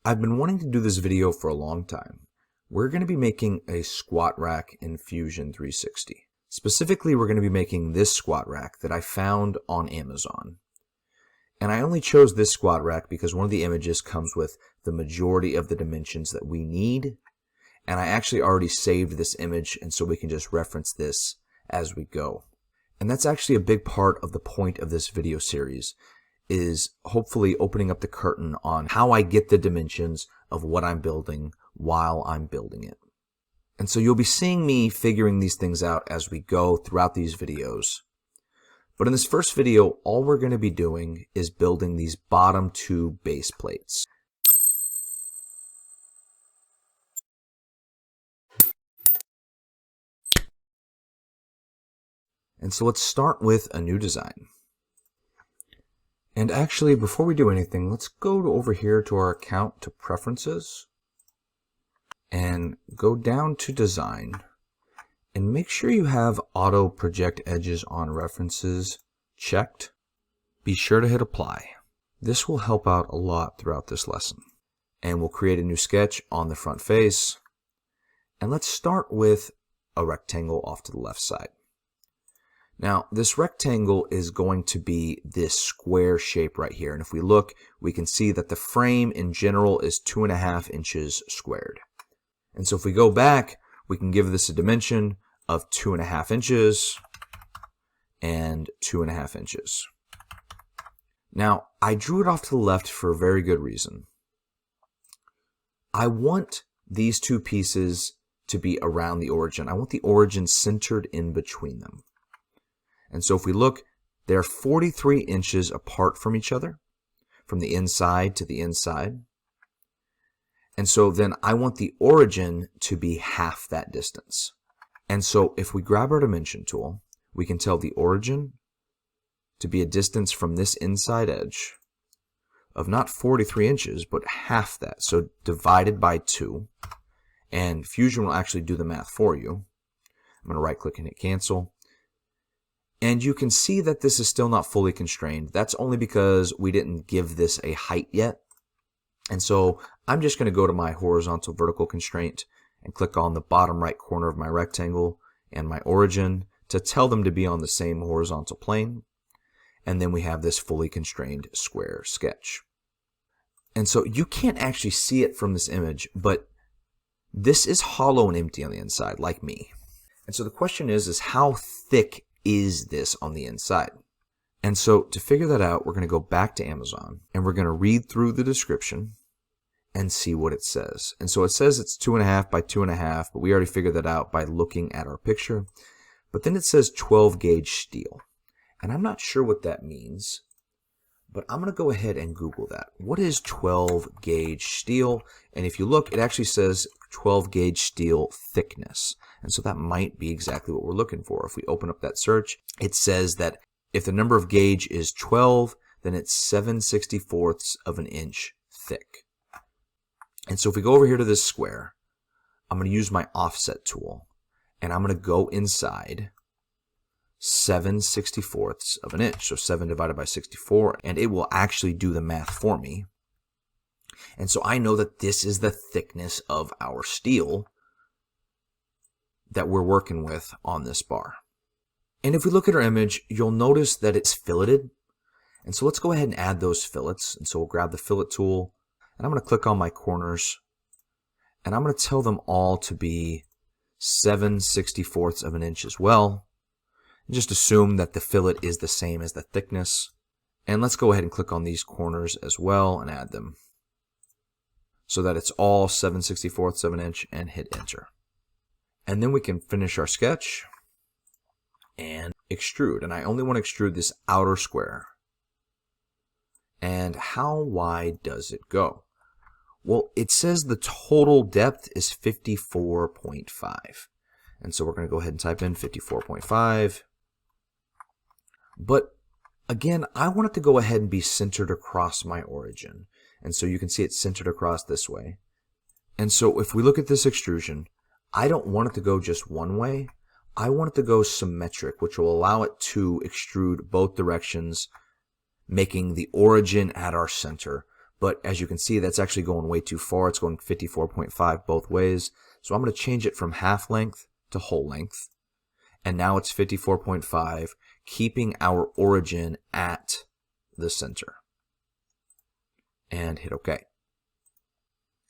I've been wanting to do this video for a long time. We're going to be making a squat rack in Fusion 360. Specifically, we're going to be making this squat rack that I found on Amazon. And I only chose this squat rack because one of the images comes with the majority of the dimensions that we need. And I actually already saved this image, and so we can just reference this as we go. And that's actually a big part of the point of this video series, is hopefully opening up the curtain on how I get the dimensions of what I'm building while I'm building it. And so you'll be seeing me figuring these things out as we go throughout these videos. But in this first video, all we're going to be doing is building these bottom two base plates. And so let's start with a new design. And actually, before we do anything, let's go over here to our account to Preferences and go down to Design and make sure you have Auto Project Edges on References checked. Be sure to hit Apply. This will help out a lot throughout this lesson. And we'll create a new sketch on the front face. And let's start with a rectangle off to the left side. Now, this rectangle is going to be this square shape right here. And if we look, we can see that the frame in general is 2.5 inches squared. And so if we go back, we can give this a dimension of 2.5 inches and 2.5 inches. Now, I drew it off to the left for a very good reason. I want these two pieces to be around the origin. I want the origin centered in between them. And so if we look, they're 43 inches apart from each other, from the inside to the inside. And so then I want the origin to be half that distance. And so if we grab our dimension tool, we can tell the origin to be a distance from this inside edge of not 43 inches, but half that. So divided by 2. And Fusion will actually do the math for you. I'm going to right click and hit cancel. And you can see that this is still not fully constrained. That's only because we didn't give this a height yet. And so I'm just going to go to my horizontal vertical constraint and click on the bottom right corner of my rectangle and my origin to tell them to be on the same horizontal plane. And then we have this fully constrained square sketch. And so you can't actually see it from this image, but this is hollow and empty on the inside, like me. And so the question is how thick is this on the inside? And so to figure that out, we're going to go back to Amazon and we're going to read through the description and see what it says. And so it says it's 2.5 by 2.5, but we already figured that out by looking at our picture. But then it says 12 gauge steel. And I'm not sure what that means, but I'm going to go ahead and Google that. What is 12 gauge steel? And if you look, it actually says 12 gauge steel thickness. And so that might be exactly what we're looking for. If we open up that search, it says that if the number of gauge is 12, then it's 7/64 of an inch thick. And so if we go over here to this square, I'm going to use my offset tool, and I'm going to go inside 7/64 of an inch. So 7 divided by 64, and it will actually do the math for me. And so I know that this is the thickness of our steel that we're working with on this bar. And if we look at our image, you'll notice that it's filleted. And so let's go ahead and add those fillets. And so we'll grab the fillet tool, and I'm going to click on my corners, and I'm going to tell them all to be 7/64 of an inch as well. And just assume that the fillet is the same as the thickness. And let's go ahead and click on these corners as well and add them so that it's all 7/64 of an inch, and hit enter. And then we can finish our sketch and extrude. And I only want to extrude this outer square. And how wide does it go? Well, it says the total depth is 54.5. And so we're going to go ahead and type in 54.5. But again, I want it to go ahead and be centered across my origin. And so you can see it's centered across this way. And so if we look at this extrusion, I don't want it to go just one way. I want it to go symmetric, which will allow it to extrude both directions, making the origin at our center, But as you can see, that's actually going way too far. It's going 54.5 both ways. So I'm going to change it from half length to whole length. And now it's 54.5, keeping our origin at the center. And hit OK.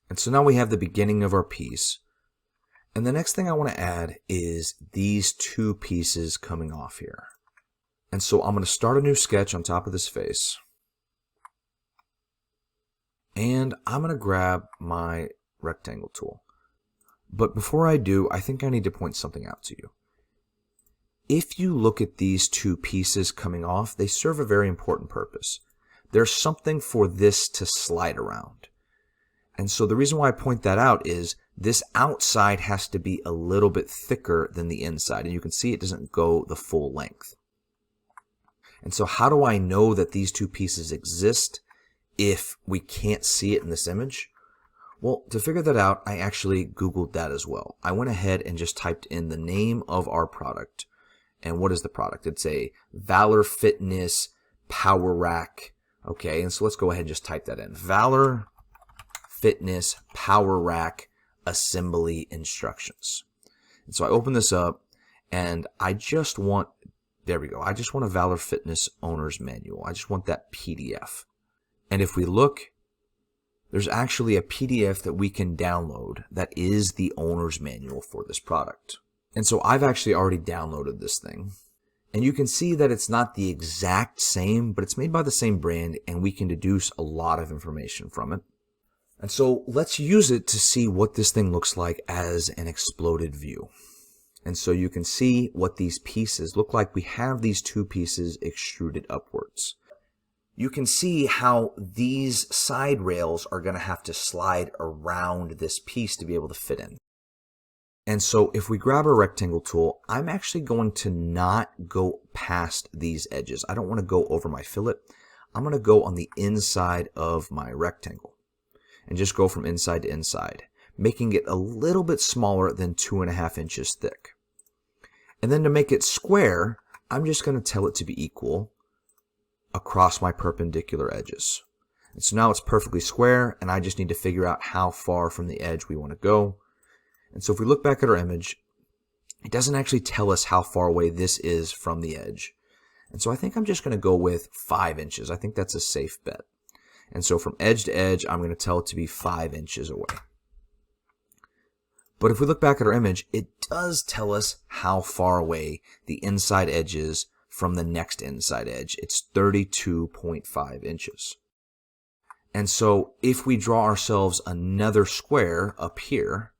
And so now we have the beginning of our piece. And the next thing I want to add is these two pieces coming off here. And so I'm going to start a new sketch on top of this face. And I'm going to grab my rectangle tool. But before I do, I think I need to point something out to you. If you look at these two pieces coming off, they serve a very important purpose. There's something for this to slide around. And so the reason why I point that out is this outside has to be a little bit thicker than the inside. And you can see it doesn't go the full length. And so how do I know that these two pieces exist if we can't see it in this image? Well, to figure that out, I actually Googled that as well. I went ahead and just typed in the name of our product. And what is the product? It's a Valor Fitness Power Rack. Okay, and so let's go ahead and just type that in. Valor Fitness Power Rack Assembly Instructions. And so I open this up, and I just want, there we go, I just want a Valor Fitness Owner's Manual. I just want that PDF. And if we look, there's actually a PDF that we can download that is the owner's manual for this product. And so I've actually already downloaded this thing. And you can see that it's not the exact same, but it's made by the same brand, and we can deduce a lot of information from it. And so let's use it to see what this thing looks like as an exploded view. And so you can see what these pieces look like. We have these two pieces extruded upwards. You can see how these side rails are going to have to slide around this piece to be able to fit in. And so if we grab a rectangle tool, I'm actually going to not go past these edges. I don't want to go over my fillet. I'm going to go on the inside of my rectangle and just go from inside to inside, making it a little bit smaller than 2.5 inches thick. And then to make it square, I'm just going to tell it to be equal across my perpendicular edges. And so now it's perfectly square, and I just need to figure out how far from the edge we want to go. And so if we look back at our image, it doesn't actually tell us how far away this is from the edge. And so I think I'm just going to go with 5 inches. I think that's a safe bet. And so from edge to edge, I'm going to tell it to be 5 inches away. But if we look back at our image, it does tell us how far away the inside edge is from the next inside edge. It's 32.5 inches. And so if we draw ourselves another square up here,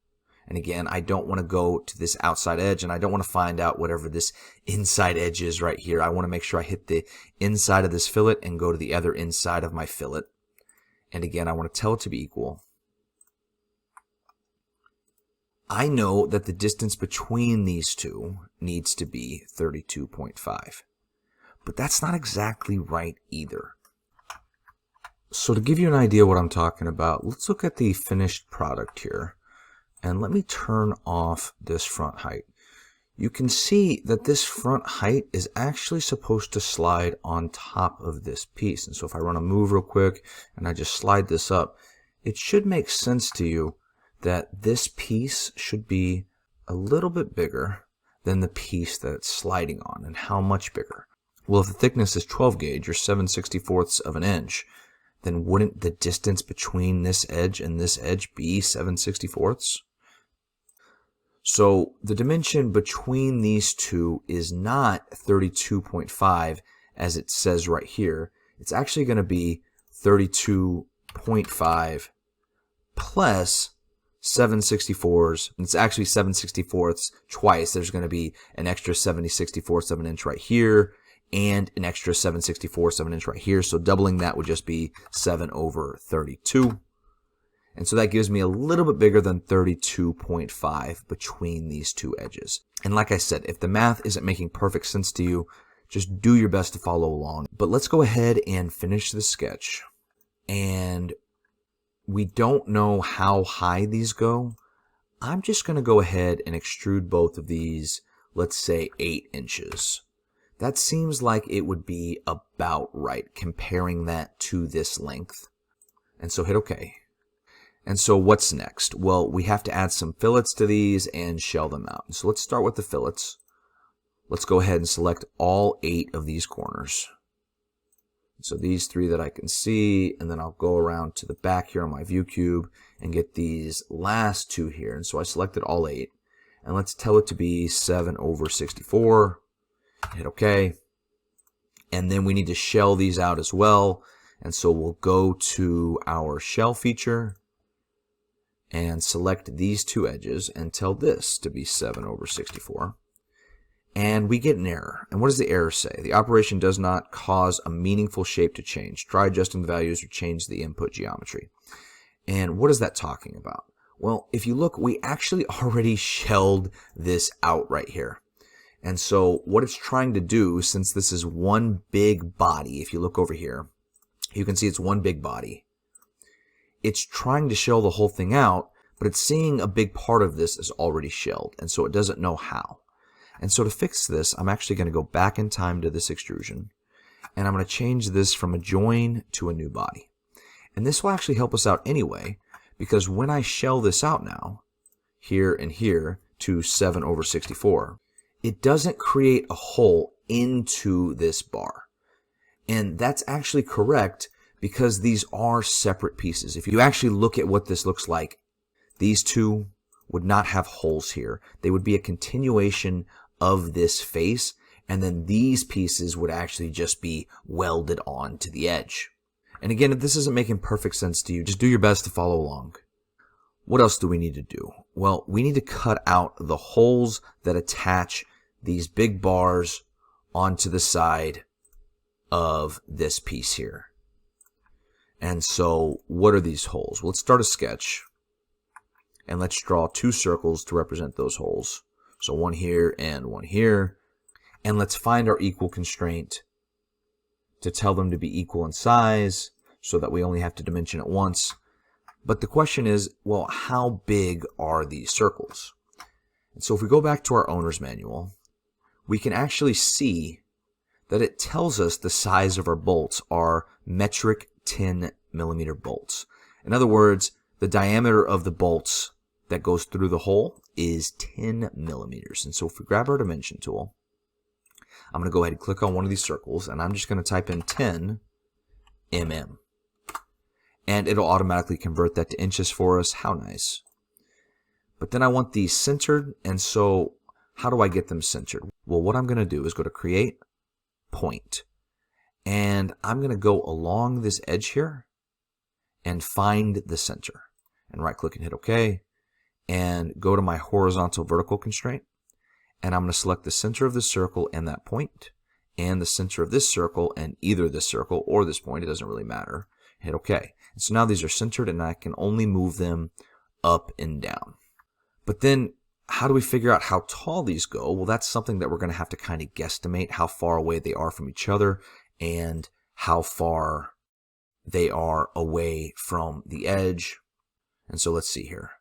and again, I don't want to go to this outside edge, and I don't want to find out whatever this inside edge is right here. I want to make sure I hit the inside of this fillet and go to the other inside of my fillet. And again, I want to tell it to be equal. I know that the distance between these two needs to be 32.5. But that's not exactly right either. So to give you an idea what I'm talking about, let's look at the finished product here. And let me turn off this front height. You can see that this front height is actually supposed to slide on top of this piece. And so if I run a move real quick and I just slide this up, it should make sense to you that this piece should be a little bit bigger than the piece that it's sliding on. And how much bigger? Well, if the thickness is 12 gauge or 7/64 of an inch, then wouldn't the distance between this edge and this edge be 7/64? So the dimension between these two is not 32.5 as it says right here. It's actually going to be 32.5 plus 7/64. It's actually 7/64 twice. There's going to be an extra 70/64 of an inch right here and an extra 7/64 of an inch right here. So doubling that would just be 7/32. And so that gives me a little bit bigger than 32.5 between these two edges. And like I said, if the math isn't making perfect sense to you, just do your best to follow along. But let's go ahead and finish the sketch. And we don't know how high these go. I'm just going to go ahead and extrude both of these, let's say 8 inches. That seems like it would be about right, comparing that to this length. And so hit OK. And so what's next? Well, we have to add some fillets to these and shell them out. So let's start with the fillets. Let's go ahead and select all 8 of these corners. So these 3 that I can see, and then I'll go around to the back here on my view cube and get these last 2 here. And so I selected all 8. And let's tell it to be 7/64. Hit OK. And then we need to shell these out as well. And so we'll go to our shell feature and select these 2 edges and tell this to be 7/64. And we get an error. And what does the error say? The operation does not cause a meaningful shape to change. Try adjusting the values or change the input geometry. And what is that talking about? Well, if you look, we actually already shelled this out right here. And so what it's trying to do, since this is one big body, if you look over here, you can see it's one big body. It's trying to shell the whole thing out, but it's seeing a big part of this is already shelled, and so it doesn't know how. And so to fix this, I'm actually going to go back in time to this extrusion, and I'm going to change this from a join to a new body. And this will actually help us out anyway, because when I shell this out now, here and here, to 7/64, it doesn't create a hole into this bar. And that's actually correct because these are separate pieces. If you actually look at what this looks like, these 2 would not have holes here. They would be a continuation of this face, and then these pieces would actually just be welded on to the edge. And again, if this isn't making perfect sense to you, just do your best to follow along. What else do we need to do? Well, we need to cut out the holes that attach these big bars onto the side of this piece here. And so what are these holes? Well, let's start a sketch, and let's draw 2 circles to represent those holes. So one here and one here. And let's find our equal constraint to tell them to be equal in size so that we only have to dimension it once. But the question is, well, how big are these circles? And so if we go back to our owner's manual, we can actually see that it tells us the size of our bolts are metric 10mm bolts. In other words, the diameter of the bolts that goes through the hole is 10mm. And so if we grab our dimension tool, I'm going to go ahead and click on one of these circles, and I'm just going to type in 10 mm. And it'll automatically convert that to inches for us. How nice. But then I want these centered, and so how do I get them centered? Well, what I'm going to do is go to Create, Point, and I'm going to go along this edge here and find the center. And right-click and hit OK, and go to my horizontal vertical constraint, and I'm going to select the center of this circle and that point, and the center of this circle and either this circle or this point. It doesn't really matter. Hit OK. And so now these are centered, and I can only move them up and down. But then how do we figure out how tall these go? Well, that's something that we're going to have to kind of guesstimate how far away they are from each other and how far they are away from the edge. And so let's see here.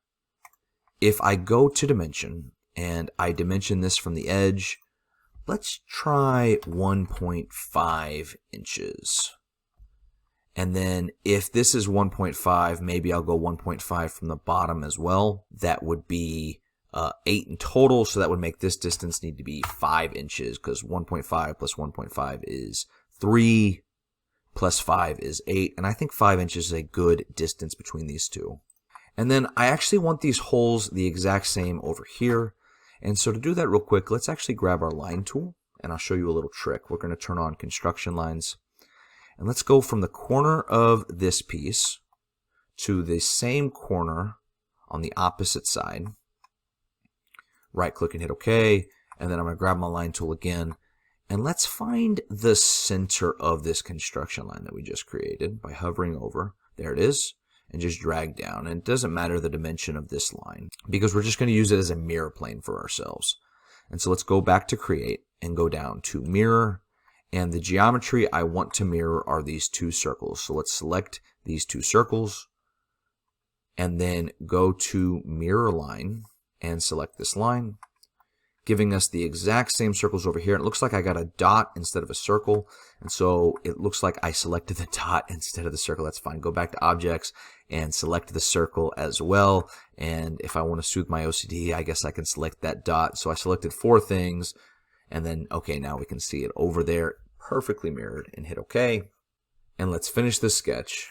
If I go to dimension and I dimension this from the edge, let's try 1.5 inches. And then if this is 1.5, maybe I'll go 1.5 from the bottom as well. That would be 8 in total, so that would make this distance need to be 5 inches, because 1.5 plus 1.5 is 3, plus 5 is 8, and I think 5 inches is a good distance between these two. And then I actually want these holes the exact same over here, and so to do that real quick, let's actually grab our line tool, and I'll show you a little trick. We're going to turn on construction lines, and let's go from the corner of this piece to the same corner on the opposite side. Right click and hit OK, and then I'm going to grab my line tool again, and let's find the center of this construction line that we just created by hovering over. There it is, and just drag down. And it doesn't matter the dimension of this line because we're just going to use it as a mirror plane for ourselves. And so let's go back to Create and go down to Mirror, and the geometry I want to mirror are these 2 circles. So let's select these 2 circles and then go to Mirror Line and select this line, giving us the exact same circles over here. It looks like I got a dot instead of a circle, and so it looks like I selected the dot instead of the circle. That's fine. Go back to objects and select the circle as well, and if I want to soothe my OCD, I guess I can select that dot. So I selected 4 things, and then okay, now we can see it over there perfectly mirrored, and hit OK. And let's finish this sketch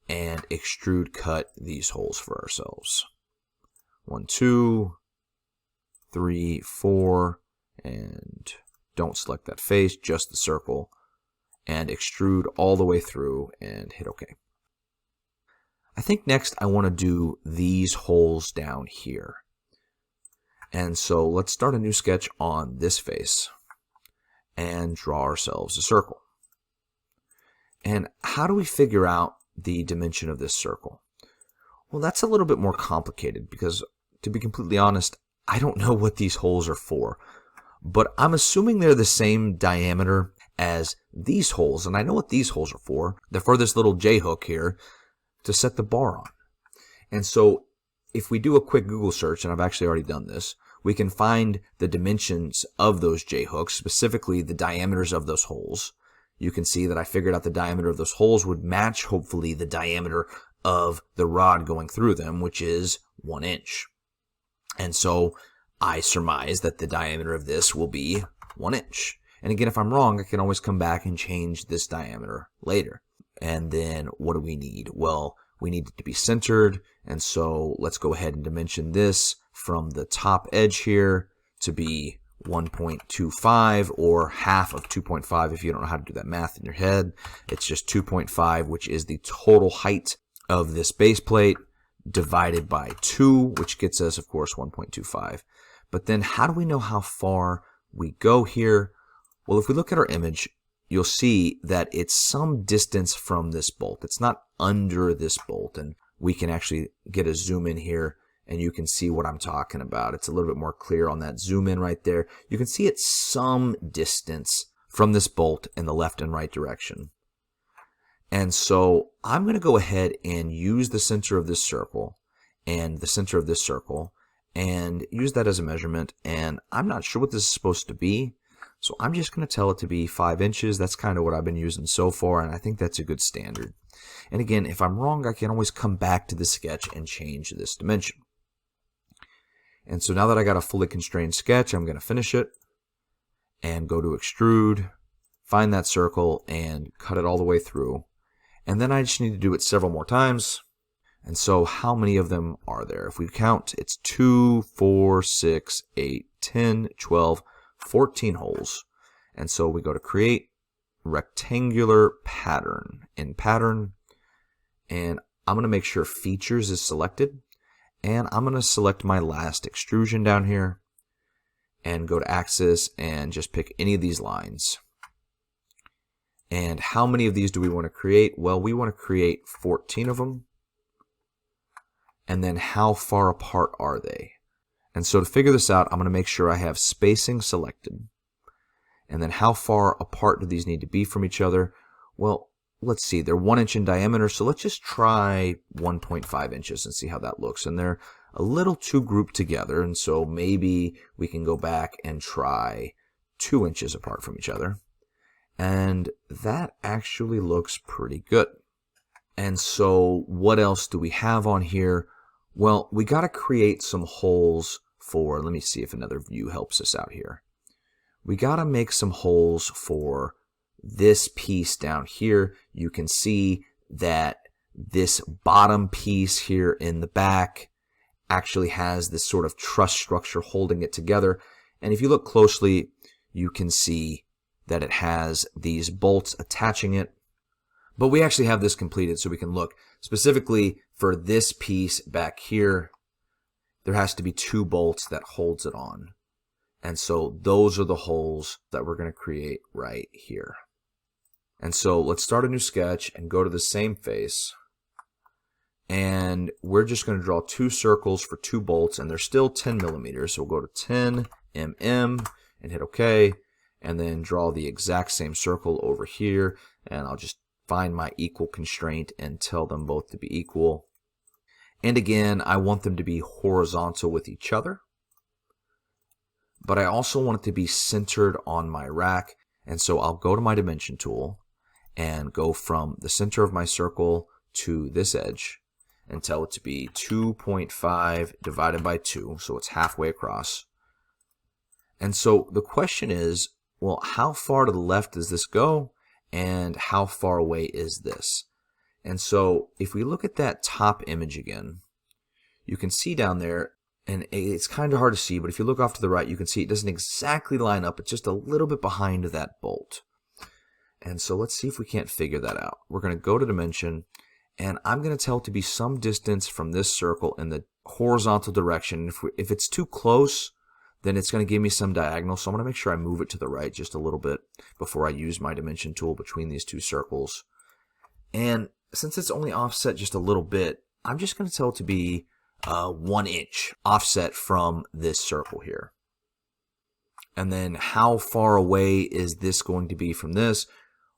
and extrude cut these holes for ourselves. 1, 2, 3, 4, and don't select that face, just the circle, and extrude all the way through and hit OK. I think next I want to do these holes down here. And so let's start a new sketch on this face and draw ourselves a circle. And how do we figure out the dimension of this circle? Well, that's a little bit more complicated because, to be completely honest, I don't know what these holes are for, but I'm assuming they're the same diameter as these holes, and I know what these holes are for. They're for this little J-hook here to set the bar on. And so if we do a quick Google search, and I've actually already done this, we can find the dimensions of those J-hooks, specifically the diameters of those holes. You can see that I figured out the diameter of those holes would match, hopefully, the diameter of the rod going through them, which is 1 inch. And so I surmise that the diameter of this will be 1 inch. And again, if I'm wrong, I can always come back and change this diameter later. And then what do we need? Well, we need it to be centered. And so let's go ahead and dimension this from the top edge here to be 1.25, or half of 2.5 if you don't know how to do that math in your head. It's just 2.5, which is the total height of this base plate, divided by 2, which gets us, of course, 1.25. But then how do we know how far we go here? Well, if we look at our image, you'll see that it's some distance from this bolt. It's not under this bolt, and we can actually get a zoom in here, and you can see what I'm talking about. It's a little bit more clear on that zoom in right there. You can see it's some distance from this bolt in the left and right direction. And so I'm going to go ahead and use the center of this circle and the center of this circle and use that as a measurement. And I'm not sure what this is supposed to be, so I'm just going to tell it to be 5 inches. That's kind of what I've been using so far, and I think that's a good standard. And again, if I'm wrong, I can always come back to the sketch and change this dimension. And so now that I got a fully constrained sketch, I'm going to finish it and go to extrude, find that circle, and cut it all the way through. And then I just need to do it several more times. And so how many of them are there? If we count, it's 2, 4, 6, 8, 10, 12, 14 holes. And so we go to create rectangular pattern in pattern, and I'm going to make sure features is selected, and I'm going to select my last extrusion down here and go to axis and just pick any of these lines. And how many of these do we want to create? Well, we want to create 14 of them. And then how far apart are they? And so to figure this out, I'm going to make sure I have spacing selected. And then how far apart do these need to be from each other? Well, let's see. They're 1 inch in diameter, so let's just try 1.5 inches and see how that looks. And they're a little too grouped together, and so maybe we can go back and try 2 inches apart from each other. And that actually looks pretty good. And so what else do we have on here? Well, we got to create some holes for, let me see if another view helps us out here. We got to make some holes for this piece down here. You can see that this bottom piece here in the back actually has this sort of truss structure holding it together. And if you look closely, you can see that it has these bolts attaching it. But we actually have this completed, so we can look specifically for this piece back here. There has to be 2 bolts that holds it on. And so those are the holes that we're going to create right here. And so let's start a new sketch and go to the same face. And we're just going to draw 2 circles for 2 bolts, and they're still 10 millimeters. So we'll go to 10 mm and hit OK. And then draw the exact same circle over here. And I'll just find my equal constraint and tell them both to be equal. And again, I want them to be horizontal with each other. but I also want it to be centered on my rack. And so I'll go to my dimension tool and go from the center of my circle to this edge and tell it to be 2.5 divided by 2, so it's halfway across. And so the question is, well, how far to the left does this go, and how far away is this? And so if we look at that top image again, you can see down there, and it's kind of hard to see, but if you look off to the right, you can see it doesn't exactly line up. It's just a little bit behind that bolt. And so let's see if we can't figure that out. We're going to go to dimension, and I'm going to tell it to be some distance from this circle in the horizontal direction. If it's too close, then it's going to give me some diagonal. So I'm going to make sure I move it to the right just a little bit before I use my dimension tool between these two circles. And since it's only offset just a little bit, I'm just going to tell it to be 1 inch offset from this circle here. And then how far away is this going to be from this?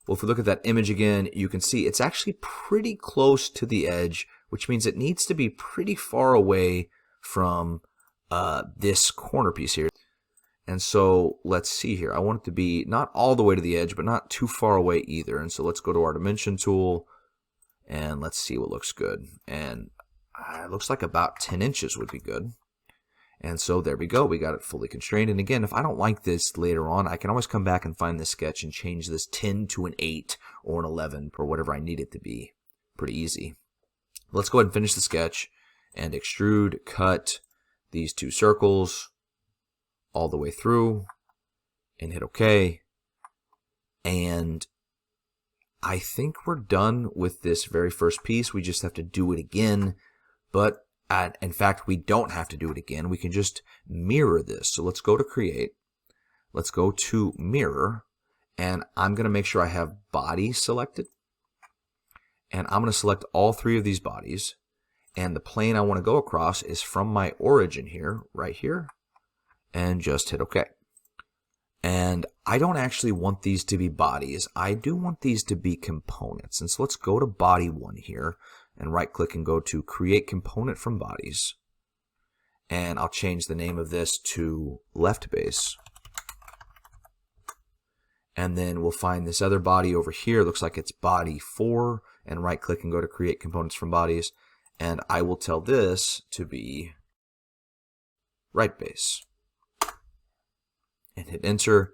Well, if we look at that image again, you can see it's actually pretty close to the edge, which means it needs to be pretty far away from this corner piece here. And so let's see here. I want it to be not all the way to the edge, but not too far away either. And so let's go to our dimension tool and let's see what looks good. And it looks like about 10 inches would be good. And so there we go. We got it fully constrained. And again, if I don't like this later on, I can always come back and find this sketch and change this 10 to an 8 or an 11 or whatever I need it to be. Pretty easy. Let's go ahead and finish the sketch and extrude, cut these two circles all the way through and hit OK. And I think we're done with this very first piece. We just have to do it again. But in fact, we don't have to do it again. We can just mirror this. So let's go to Create. Let's go to Mirror. And I'm going to make sure I have Body selected. And I'm going to select all 3 of these bodies. And the plane I want to go across is from my origin here, right here. And just hit OK. And I don't actually want these to be bodies. I do want these to be components. And so let's go to Body 1 here. And right click and go to Create Component from Bodies. And I'll change the name of this to Left Base. And then we'll find this other body over here. Looks like it's Body 4. And right click and go to Create Components from Bodies. And I will tell this to be Right Base. And hit Enter.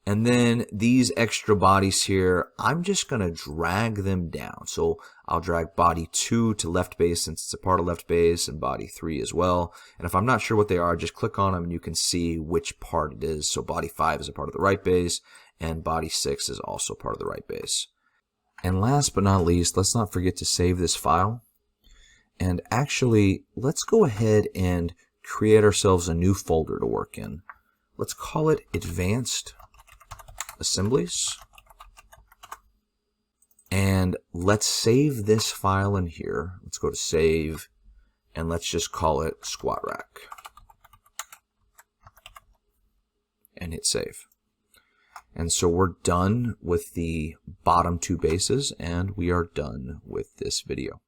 And then these extra bodies here, I'm just going to drag them down. So I'll drag body 2 to left base since it's a part of left base, and body 3 as well. And if I'm not sure what they are, just click on them and you can see which part it is. So body 5 is a part of the right base, and body 6 is also part of the right base. And last but not least, let's not forget to save this file. And actually, let's go ahead and create ourselves a new folder to work in. Let's call it Advanced Assemblies, and let's save this file in here. Let's go to Save, and let's just call it Squat Rack, and hit Save. And so we're done with the bottom 2 bases, and we are done with this video.